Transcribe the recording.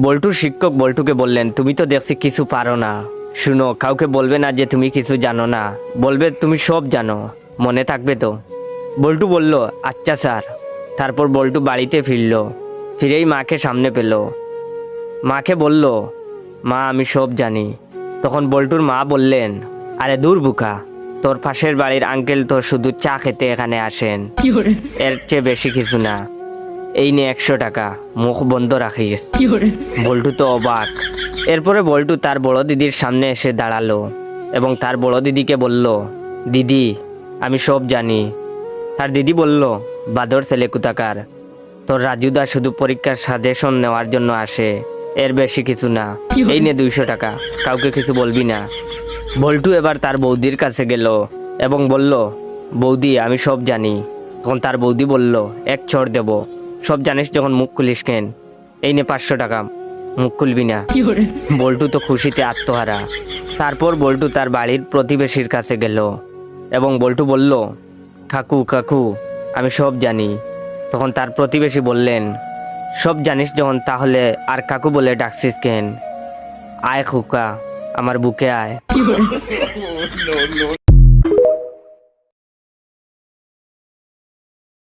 বল্টুর শিক্ষক বল্টুকে বললেন, তুমি তো দেখছি কিছু পারো না। শুনো, কাউকে বলবে না যে তুমি কিছু জানো না, বলবে তুমি সব জানো, মনে থাকবে তো? বল্টু বলল, আচ্ছা স্যার। তারপর বল্টু বাড়িতে ফিরল। ফিরেই মাকে সামনে পেল। মাকে বলল, মা আমি সব জানি। তখন বল্টুর মা বললেন, আরে দূর বুকা, তোর পাশের বাড়ির আঙ্কেল তো শুধু চা খেতে এখানে আসেন, এর চেয়ে বেশি কিছু না। এই নে 100 টাকা, মুখ বন্ধ রাখিস। বল্টু তো অবাক। এরপরে বল্টু তার বড় দিদির সামনে এসে দাঁড়ালো এবং তার বড় দিদিকে বলল, দিদি আমি সব জানি। তার দিদি বলল, বাদর ছেলে কোথাকার, তোর রাজুদা শুধু পরীক্ষার সাজেশন নেওয়ার জন্য আসে, এর বেশি কিছু না। এই নে 200 টাকা, কাউকে কিছু বলবি না। বল্টু এবার তার বৌদির কাছে গেল এবং বলল, বৌদি আমি সব জানি। তখন তার বৌদি বলল, এক চড় দেব, সব জানিস যখন মুখ খুলিস কেন? এই নে 500 টাকা, মুখ খুলবি না। বল্টু তো খুশিতে আত্মহারা। তারপর বল্টু তার বাড়ির প্রতিবেশীর কাছে গেল এবং বল্টু বলল, কাকু কাকু আমি সব জানি। তখন তার প্রতিবেশী বললেন, সব জানিস যখন তাহলে আর কাকু বলে ডাকছিস কেন? আয় খুকা, আমার বুকে আয়।